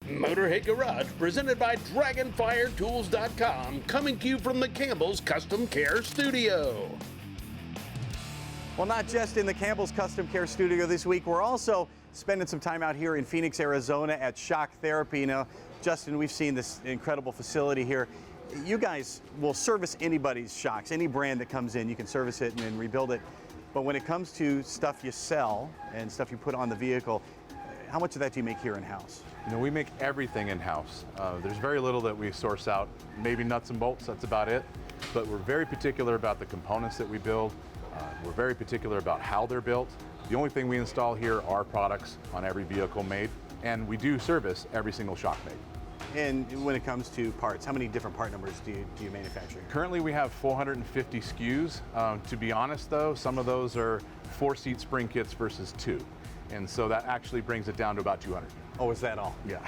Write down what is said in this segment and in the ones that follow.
Motorhead Garage, presented by DragonfireTools.com, coming to you from the Campbell's Custom Care Studio. Well, not just in the Campbell's Custom Care Studio this week, we're also spending some time out here in Phoenix, Arizona at Shock Therapy. Now, Justin, we've seen this incredible facility here. You guys will service anybody's shocks, any brand that comes in, you can service it and then rebuild it. But when it comes to stuff you sell and stuff you put on the vehicle, how much of that do you make here in-house? You know, we make everything in-house. There's very little that we source out, maybe nuts and bolts, that's about it. But we're very particular about the components that we build. We're very particular about how they're built. The only thing we install here are products on every vehicle made, and we do service every single shock made. And when it comes to parts, how many different part numbers do you manufacture? Currently we have 450 SKUs. To be honest though, some of those are 4-seat spring kits versus 2. And so that actually brings it down to about 200. Oh, is that all? Yeah.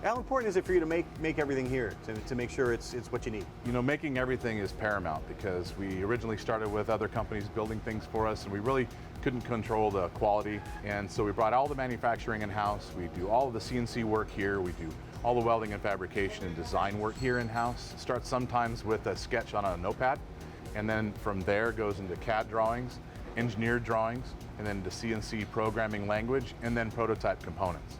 How important is it for you to make everything here, to make sure it's what you need? You know, making everything is paramount because we originally started with other companies building things for us and we really couldn't control the quality. And so we brought all the manufacturing in-house. We do all of the CNC work here. We do all the welding and fabrication and design work here in-house. It starts sometimes with a sketch on a notepad, and then from there goes into CAD drawings, engineered drawings, and then to CNC programming language, and then prototype components.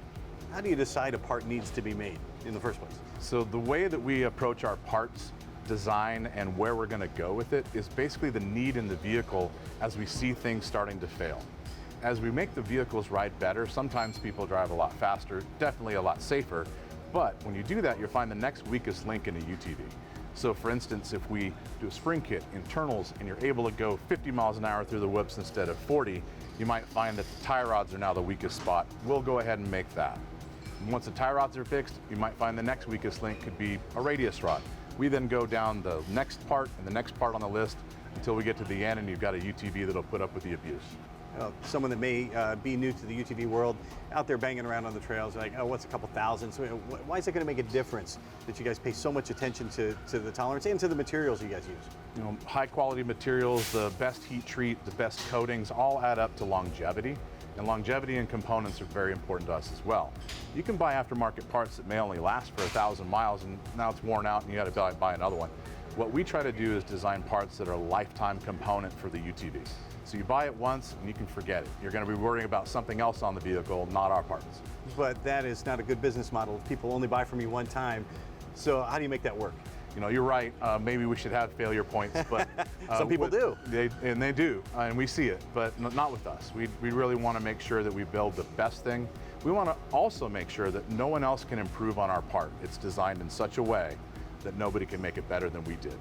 How do you decide a part needs to be made in the first place? So the way that we approach our parts design and where we're going to go with it is basically the need in the vehicle as we see things starting to fail. As we make the vehicles ride better, sometimes people drive a lot faster, definitely a lot safer, but when you do that, you'll find the next weakest link in a UTV. So for instance, if we do a spring kit, internals, and you're able to go 50 miles an hour through the whoops instead of 40, you might find that the tie rods are now the weakest spot. We'll go ahead and make that. And once the tie rods are fixed, you might find the next weakest link could be a radius rod. We then go down the next part and the next part on the list until we get to the end and you've got a UTV that'll put up with the abuse. Someone that may be new to the UTV world, out there banging around on the trails, like, oh, what's a couple thousand? So why is it going to make a difference that you guys pay so much attention to the tolerance and to the materials you guys use? You know, high quality materials, the best heat treat, the best coatings, all add up to longevity. And longevity and components are very important to us as well. You can buy aftermarket parts that may only last for 1,000 miles and now it's worn out and you got to buy another one. What we try to do is design parts that are a lifetime component for the UTV. So you buy it once and you can forget it. You're going to be worrying about something else on the vehicle, not our parts. But that is not a good business model if people only buy from you one time. So how do you make that work? You know, you're right. Maybe we should have failure points, but some people do. They do, and we see it, but not with us. We really want to make sure that we build the best thing. We want to also make sure that no one else can improve on our part. It's designed in such a way that nobody can make it better than we did.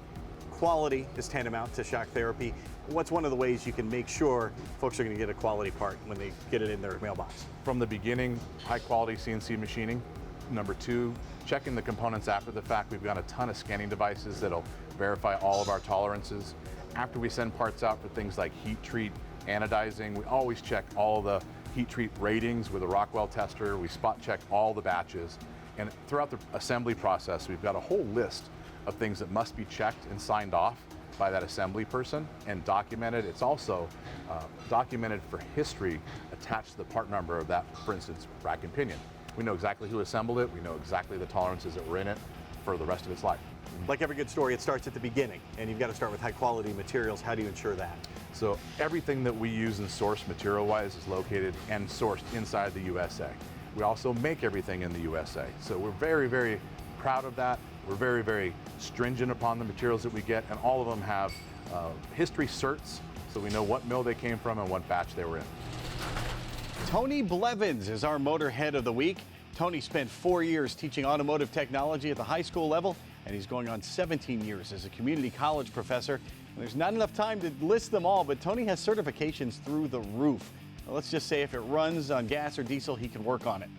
Quality is tantamount to shock therapy. What's one of the ways you can make sure folks are going to get a quality part when they get it in their mailbox? From the beginning, high quality CNC machining. Number 2, checking the components after the fact. We've got a ton of scanning devices that'll verify all of our tolerances. After we send parts out for things like heat treat, anodizing, we always check all the heat treat ratings with a Rockwell tester. We spot check all the batches. And throughout the assembly process, we've got a whole list of things that must be checked and signed off by that assembly person and documented. It's also documented for history attached to the part number of that, for instance, rack and pinion. We know exactly who assembled it. We know exactly the tolerances that were in it for the rest of its life. Like every good story, it starts at the beginning, and you've got to start with high quality materials. How do you ensure that? So everything that we use and source material-wise is located and sourced inside the USA. We also make everything in the USA. So we're very, very proud of that. We're very, very stringent upon the materials that we get, and all of them have history certs, so we know what mill they came from and what batch they were in. Tony Blevins is our Motorhead of the Week. Tony spent 4 years teaching automotive technology at the high school level, and he's going on 17 years as a community college professor. And there's not enough time to list them all, but Tony has certifications through the roof. Now, let's just say if it runs on gas or diesel, he can work on it.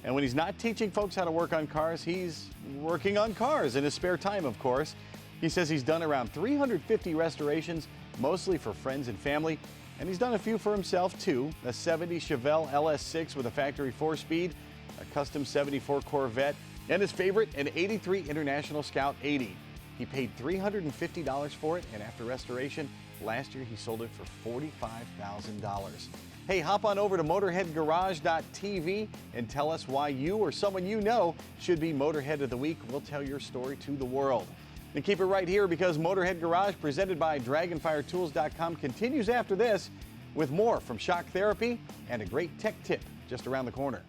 And when he's not teaching folks how to work on cars, he's working on cars in his spare time, of course. He says he's done around 350 restorations, mostly for friends and family. And he's done a few for himself, too. A 70 Chevelle LS6 with a factory 4-speed, a custom 74 Corvette, and his favorite, an 83 International Scout 80. He paid $350 for it, and after restoration, last year he sold it for $45,000. Hey, hop on over to MotorheadGarage.tv and tell us why you or someone you know should be Motorhead of the Week. We'll tell your story to the world. And keep it right here because Motorhead Garage, presented by DragonfireTools.com, continues after this with more from Shock Therapy and a great tech tip just around the corner.